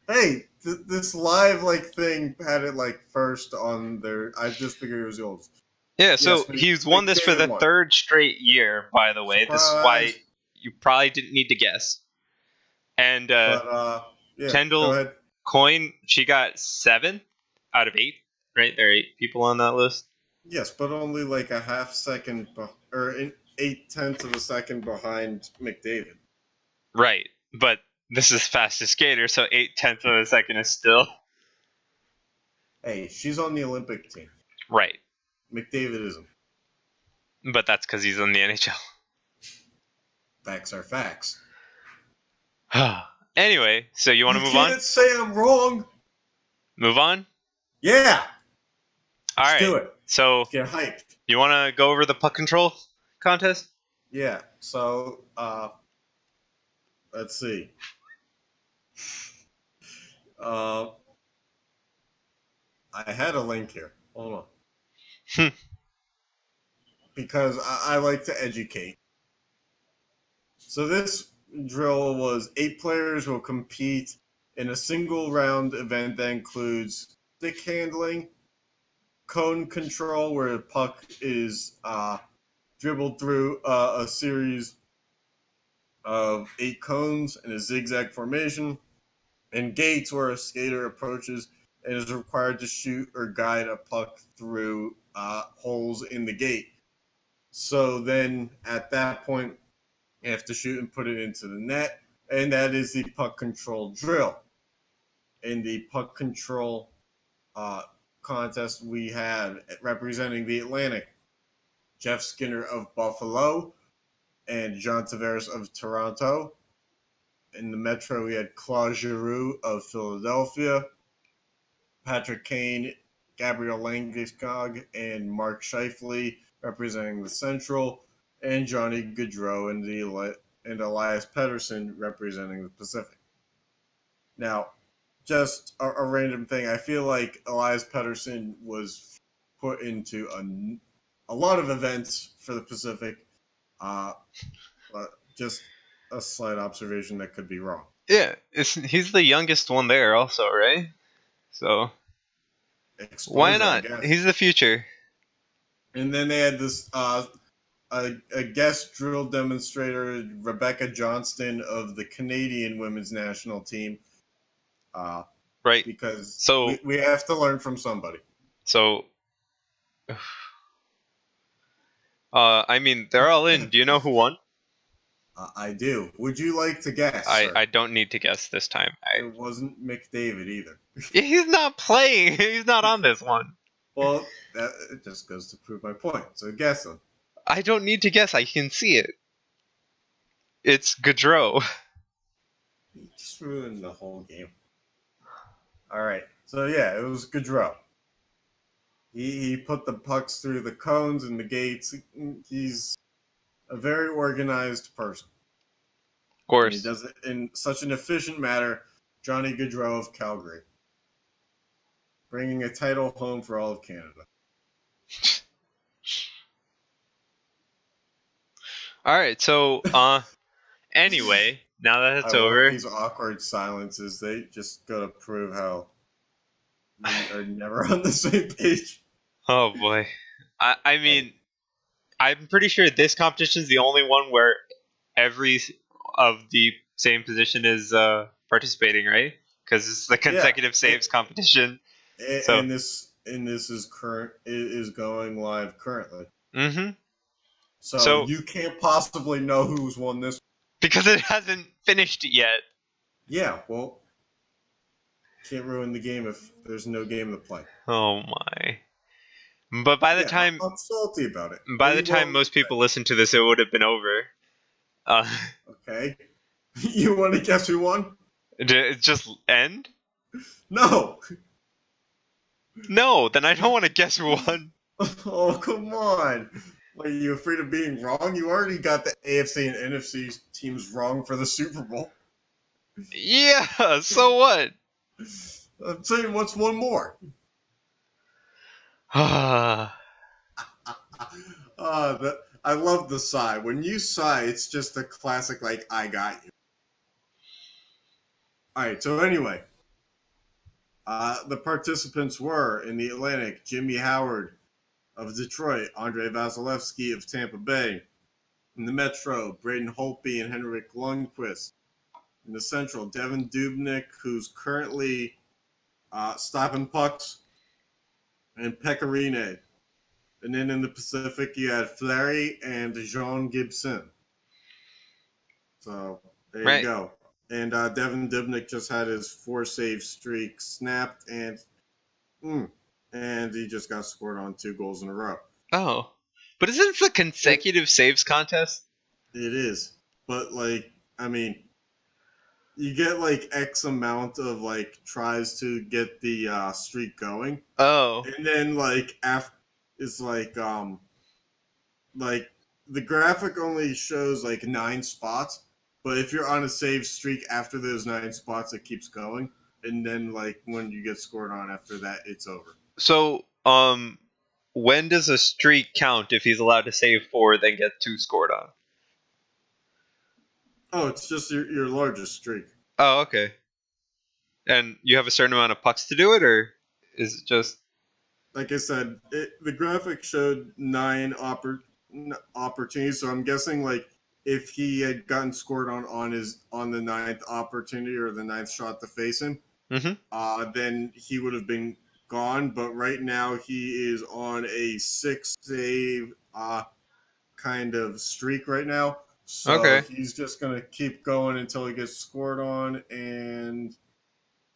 B: Hey, this live thing had it first on their. I just figured it was the oldest.
A: Yeah, so
B: Yes,
A: he's won this for the
B: won.
A: third straight year, by the way.
B: Surprise.
A: This is why you probably didn't need to guess. And
B: Yeah,
A: Kendall
B: go ahead.
A: Coin, she got 7 out of 8, right? There are 8 people on that list.
B: Yes, but only a half second, or 8/10 of a second behind McDavid.
A: Right, but this is fastest skater, so 8/10 of a second is still...
B: Hey, she's on the Olympic team.
A: Right.
B: McDavid isn't.
A: But that's because he's in the NHL.
B: Facts are facts.
A: Anyway, so you want to move on?
B: You can't say I'm wrong.
A: Move on?
B: Yeah.
A: All right.
B: Let's do it.
A: So
B: Let's get hyped.
A: you want to go over the puck control contest?
B: Yeah. So, let's see. I had a link here. Hold on. Because I like to educate. So this drill was 8 players will compete in a single round event that includes stick handling, cone control, where the puck is dribbled through a series of 8 cones in a zigzag formation, and gates, where a skater approaches and is required to shoot or guide a puck through holes in the gate. So then at that point, you have to shoot and put it into the net, and that is the puck control drill. In the puck control contest, we had, representing the Atlantic, Jeff Skinner of Buffalo and John Tavares of Toronto. In the Metro, we had Claude Giroux of Philadelphia, Patrick Kane, Gabriel Landeskog, and Mark Scheifele representing the Central, and Johnny Gaudreau and Elias Pettersson representing the Pacific. Now, just a random thing, I feel like Elias Pettersson was put into a lot of events for the Pacific, but just a slight observation that could be wrong.
A: Yeah, he's the youngest one there also, right? So
B: Exposure,
A: why not? He's the future.
B: And then they had this a guest drill demonstrator, Rebecca Johnston of the Canadian women's national team.
A: Right.
B: Because
A: so
B: we have to learn from somebody.
A: So, I mean, they're all in. Do you know who won?
B: I do. Would you like to guess?
A: I don't need to guess this time.
B: It wasn't McDavid either.
A: He's not playing. He's not on this one.
B: Well, it just goes to prove my point. So guess him.
A: I don't need to guess. I can see it. It's Gaudreau.
B: You just ruined the whole game. All right. So yeah, it was Gaudreau. He put the pucks through the cones and the gates. He's a very organized person. And he
A: course.
B: does it in such an efficient manner. Johnny Gaudreau of Calgary, bringing a title home for all of Canada.
A: All right, so anyway, now that it's
B: I love
A: over,
B: these awkward silences. They just go to prove how we are never on the same page.
A: oh boy. I mean, I'm pretty sure this competition is the only one where every of the same position is participating, right? Because it's the consecutive saves competition. So-
B: And this is going live currently.
A: Mm-hmm.
B: So,
A: So-
B: you can't possibly know who's won this.
A: Because it hasn't finished yet.
B: Yeah, well, can't ruin the game if there's no game to play.
A: Oh my. But by the
B: Yeah,
A: time
B: I'm salty about it.
A: by the time most people listen to this, it would have been over.
B: Okay, you want to guess who won?
A: Did it just end?
B: No.
A: No, then I don't want to guess who won.
B: Oh, come on. Are you afraid of being wrong? You already got the AFC and NFC teams wrong for the Super Bowl.
A: Yeah, so what?
B: I'm saying, what's one more?
A: Ah,
B: I love the sigh. When you sigh, it's just a classic, like, I got you. All right, so anyway, the participants were in the Atlantic, Jimmy Howard of Detroit, Andre Vasilevsky of Tampa Bay. In the Metro, Braden Holtby and Henrik Lundqvist. In the Central, Devin Dubnyk, who's currently stopping pucks, and Pecorine. And then in the Pacific, you had Fleury and Jean Gibson. So there
A: Right.
B: you go. And Devin Dubnyk just had his 4-save streak snapped, and he just got scored on 2 goals in a row.
A: oh. But isn't it the consecutive saves contest?
B: It is. But, like, I mean, you get, like, X amount of, like, tries to get the streak going.
A: Oh.
B: And then, like, it's like, the graphic only shows, like, 9 spots. But if you're on a save streak after those 9 spots, it keeps going. And then, like, when you get scored on after that, it's over.
A: So, when does a streak count if he's allowed to save 4, then get 2 scored on?
B: Oh, it's just your largest streak.
A: Oh, okay. And you have a certain amount of pucks to do it, or is it just...
B: Like I said, the graphic showed 9 opportunities, so I'm guessing, like, if he had gotten scored on the 9th opportunity or the 9th shot to face him, then he would have been gone. But right now he is on a 6-save kind of streak right now. So
A: Okay.
B: he's just going to keep going until he gets scored on, and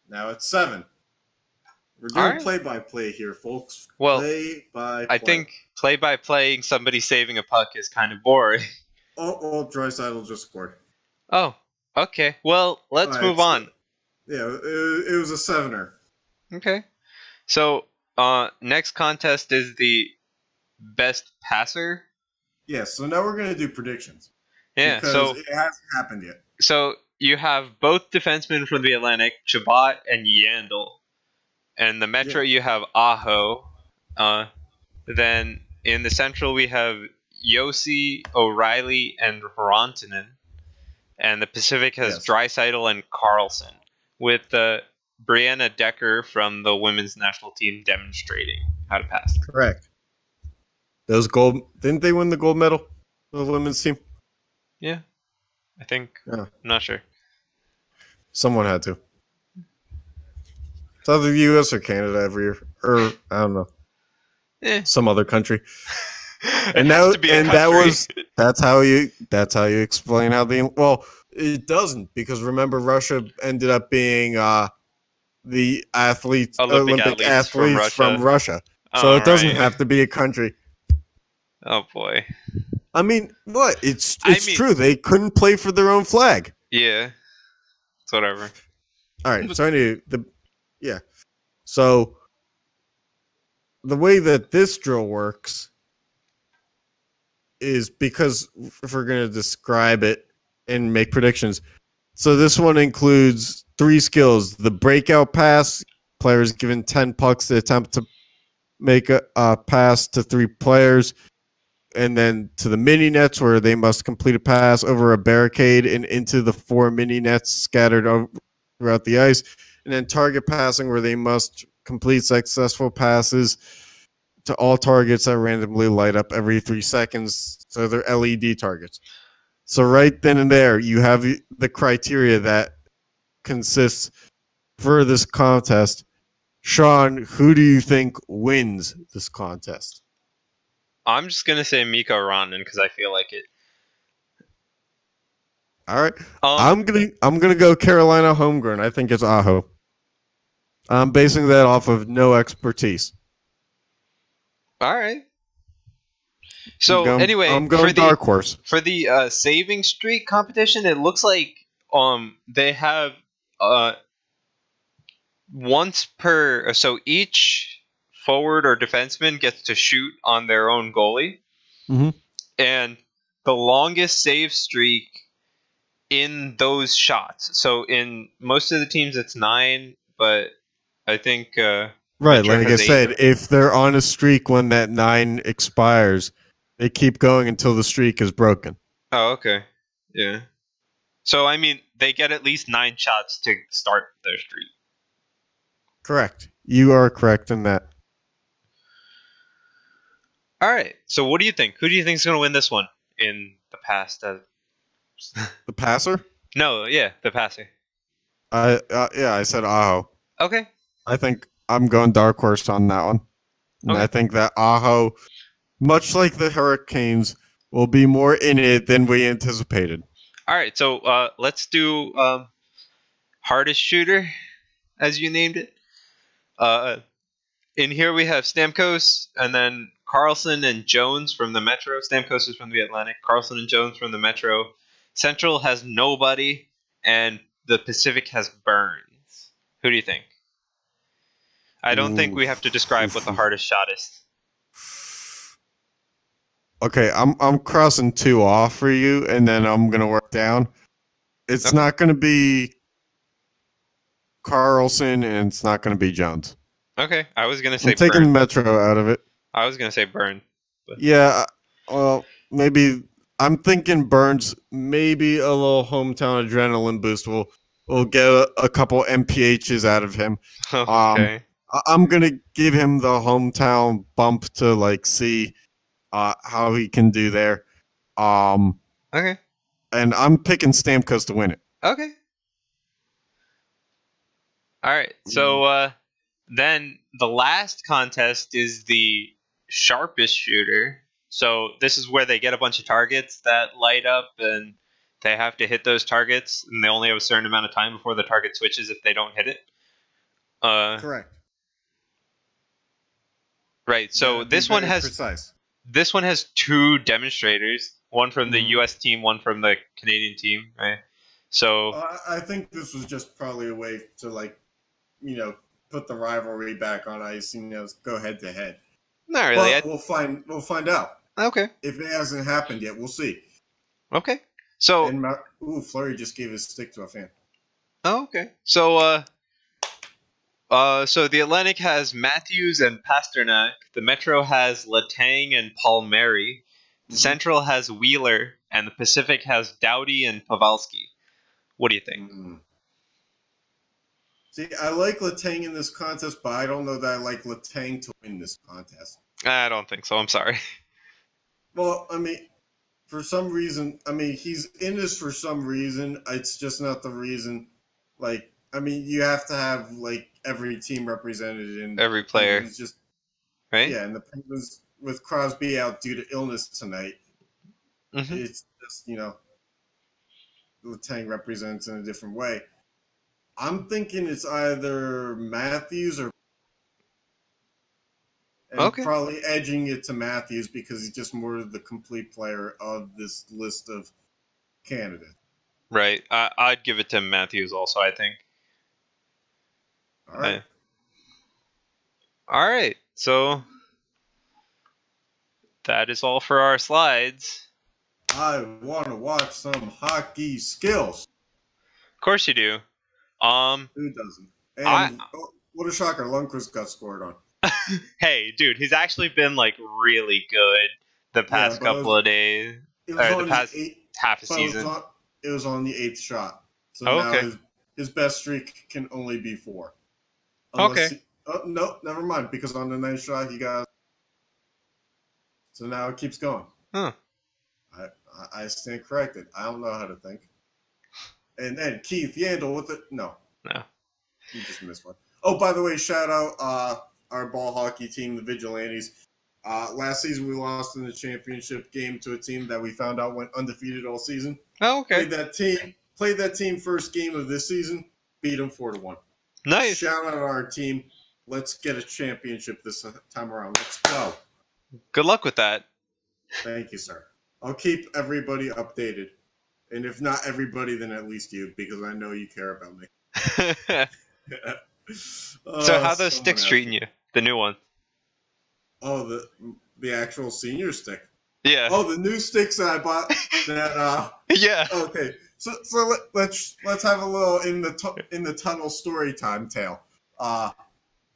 B: now it's 7. We're doing
A: Alright.
B: play-by-play here, folks.
A: Well,
B: Play-by-play.
A: I think play-by-playing somebody saving a puck is kind of boring.
B: Oh, Draisaitl just scored.
A: Oh, okay. Well, let's
B: Alright,
A: move on.
B: Yeah, it was a 7er.
A: Okay. So, next contest is the best passer.
B: Yeah, so now we're going to do predictions.
A: Yeah,
B: Because
A: so
B: it hasn't happened yet.
A: so you have both defensemen from the Atlantic, Chabot and Yandel. And the Metro, you have Aho. Then in the Central, we have Yossi, O'Reilly, and Rantanen. And the Pacific has
B: Yes.
A: Draisaitl and Carlson, with Brianna Decker from the women's national team demonstrating how to pass.
B: Correct. Those gold... Didn't they win the gold medal? The women's team?
A: Yeah, I think.
B: Yeah.
A: I'm not sure.
B: Someone had to. It's either the U.S. or Canada every year. Or, I don't know.
A: Eh.
B: Some other country.
A: It
B: And
A: has
B: that,
A: to be a
B: and that
A: country.
B: was... That's how you explain how the... Well, it doesn't, because remember, Russia ended up being the Olympic athletes from Russia. So it doesn't
A: Alright.
B: have to be a country.
A: Oh boy.
B: I mean, what? It's
A: I mean-
B: true. They couldn't play for their own flag.
A: Yeah. It's whatever.
B: All right. So anyway, So the way that this drill works is, because if we're going to describe it and make predictions. So this one includes 3 skills: the breakout pass, players given 10 pucks to attempt to make a pass to 3 players, and then to the mini nets where they must complete a pass over a barricade and into the 4 mini nets scattered throughout the ice, and then target passing where they must complete successful passes to all targets that randomly light up every 3 seconds. So they're LED targets. So right then and there, you have the criteria that consists for this contest. Sean, who do you think wins this contest?
A: I'm just gonna say Miko Rantanen because I feel like it.
B: All right, I'm gonna go Carolina homegrown. I think it's Aho. I'm basing that off of no expertise.
A: All right. So anyway,
B: I'm going dark horse
A: for the saving streak competition. It looks like they have once per, so each forward or defenseman gets to shoot on their own goalie, and the longest save streak in those shots. So in most of the teams it's 9, but I think
B: right.
A: Metro
B: Like I
A: has 8.
B: said, if they're on a streak when that 9 expires, they keep going until the streak is broken.
A: Oh, okay, yeah. So I mean, they get at least 9 shots to start their streak.
B: Correct. You are correct in that.
A: All right. So what do you think? Who do you think is going to win this one in the past?
B: The passer?
A: No, yeah, the passer.
B: I said Aho.
A: Okay.
B: I think I'm going dark horse on that one. And
A: Okay.
B: I think that Aho, much like the Hurricanes, will be more in it than we anticipated.
A: All right. So let's do hardest shooter, as you named it. In here we have Stamkos, and then Carlson and Jones from the Metro. Stamkos is from the Atlantic. Carlson and Jones from the Metro. Central has nobody, and the Pacific has Burns. Who do you think? I don't think we have to describe what the hardest shot is.
B: Okay, I'm crossing 2 off for you, and then I'm gonna work down. It's not gonna be Carlson, and it's not gonna be Jones.
A: Okay, I was gonna say
B: I'm taking
A: Burn.
B: Metro out of it.
A: I was gonna say Burn. But...
B: Yeah, well, maybe I'm thinking Burns. Maybe a little hometown adrenaline boost will get a couple MPHs out of him.
A: Okay.
B: I'm gonna give him the hometown bump to like see how he can do there.
A: Okay.
B: And I'm picking Stamkos to win it.
A: Okay. All right. So then the last contest is the sharpest shooter. So this is where they get a bunch of targets that light up, and they have to hit those targets, and they only have a certain amount of time before the target switches if they don't hit it.
B: Correct.
A: Right. So this one has
B: precise.
A: This one has 2 demonstrators, one from the U.S. team, one from the Canadian team. Right. So
B: I think this was just probably a way to put the rivalry back on ice and go head to head.
A: Not really.
B: But we'll find out.
A: Okay.
B: If it hasn't happened yet, we'll see.
A: Okay. So
B: and Fleury just gave his stick to a fan.
A: Oh, okay. So so the Atlantic has Matthews and Pasternak. The Metro has Letang and Palmieri. The Central has Wheeler, and the Pacific has Doughty and Pavelski. What do you think?
B: See, I like Letang in this contest, but I don't know that I like Letang to win this contest.
A: I don't think so. I'm sorry.
B: Well, I mean, for some reason, he's in this for some reason. It's just not the reason. You have to have every team represented in
A: every player.
B: It's just
A: right.
B: Yeah, and the Penguins with Crosby out due to illness tonight. It's just Letang represents in a different way. I'm thinking it's either Matthews or probably edging it to Matthews because he's just more the complete player of this list of candidates.
A: Right. I'd give it to Matthews also, I think.
B: All right.
A: All right. So that is all for our slides.
B: I want to watch some hockey skills.
A: Of course you do.
B: Who doesn't? And
A: I
B: what a shocker, Lundqvist got scored on.
A: hey, dude, he's actually been like really good the
B: Yeah,
A: past
B: but
A: couple of days,
B: it was
A: or
B: on
A: the past half a
B: but
A: season.
B: it was on the 8th shot. So
A: Oh,
B: now
A: okay.
B: his best streak can only be 4.
A: Okay.
B: No, never mind, because on the 9th shot he got. So now it keeps going.
A: Huh.
B: I stand corrected. I don't know how to think. And then Keith Yandel with it. No.
A: No.
B: You just missed one. Oh, by the way, shout out our ball hockey team, the Vigilantes. Last season we lost in the championship game to a team that we found out went undefeated all season.
A: Oh, okay.
B: Played that team first game of this season, beat them 4-1.
A: Nice.
B: Shout out our team. Let's get a championship this time around. Let's go.
A: Good luck with that.
B: Thank you, sir. I'll keep everybody updated. And if not everybody, then at least you, because I know you care about me.
A: So how those sticks treating you? The new one?
B: Oh, the actual senior stick.
A: Yeah.
B: Oh, the new sticks that I bought. That
A: Yeah.
B: Okay. So let's have a little in the tunnel story time tale.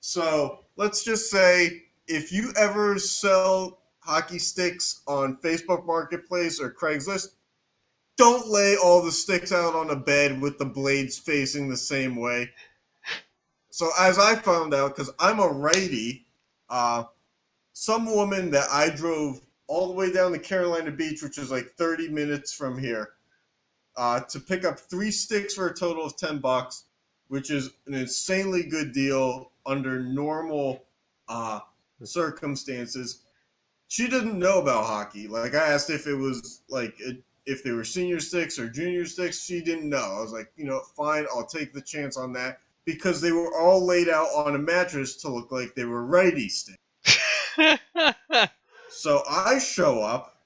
B: So let's just say if you ever sell hockey sticks on Facebook Marketplace or Craigslist, don't lay all the sticks out on a bed with the blades facing the same way. So as I found out, because I'm a righty, some woman that I drove all the way down to Carolina Beach, which is like 30 minutes from here, to pick up 3 sticks for a total of $10, which is an insanely good deal under normal circumstances. She didn't know about hockey. Like, I asked if it was like if they were senior sticks or junior sticks. She didn't know. I was like, fine, I'll take the chance on that, because they were all laid out on a mattress to look like they were righty sticks. So I show up.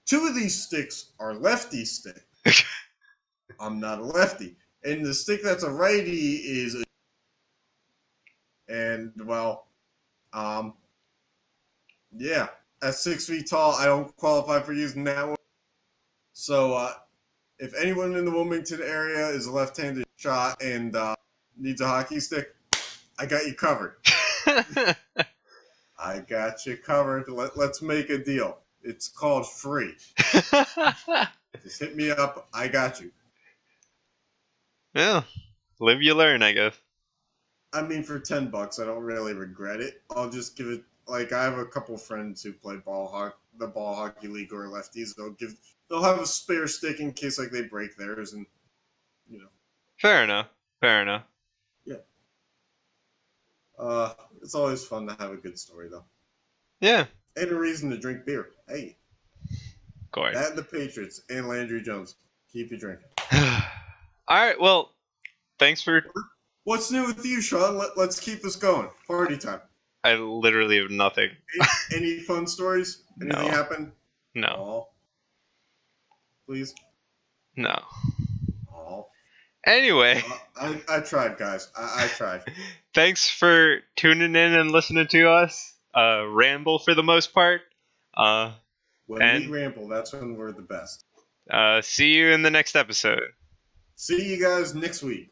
B: 2 of these sticks are lefty sticks. I'm not a lefty. And the stick that's a righty is and well, yeah, at 6 feet tall, I don't qualify for using that one. So if anyone in the Wilmington area is a left-handed shot and needs a hockey stick, I got you covered. I got you covered. Let's make a deal. It's called free. Just hit me up. I got you.
A: Yeah. Live you learn, I guess.
B: I mean, for $10, I don't really regret it. I'll just give it. Like, I have a couple friends who play the ball hockey league or lefties. They'll have a spare stick in case like they break theirs, and
A: Fair enough.
B: Yeah. It's always fun to have a good story though.
A: Yeah.
B: And a reason to drink beer. Hey.
A: Of course.
B: That and the Patriots and Landry Jones. Keep you drinking.
A: Alright, well, thanks for...
B: What's new with you, Sean? Let's keep this going. Party time.
A: I literally have nothing.
B: Any fun stories? Anything
A: No.
B: happen?
A: No.
B: Aw. Please?
A: No.
B: Aw.
A: Anyway,
B: I tried, guys. I tried.
A: thanks for tuning in and listening to us ramble for the most part.
B: When
A: And-
B: we ramble, that's when we're the best.
A: See you in the next episode.
B: See you guys next week.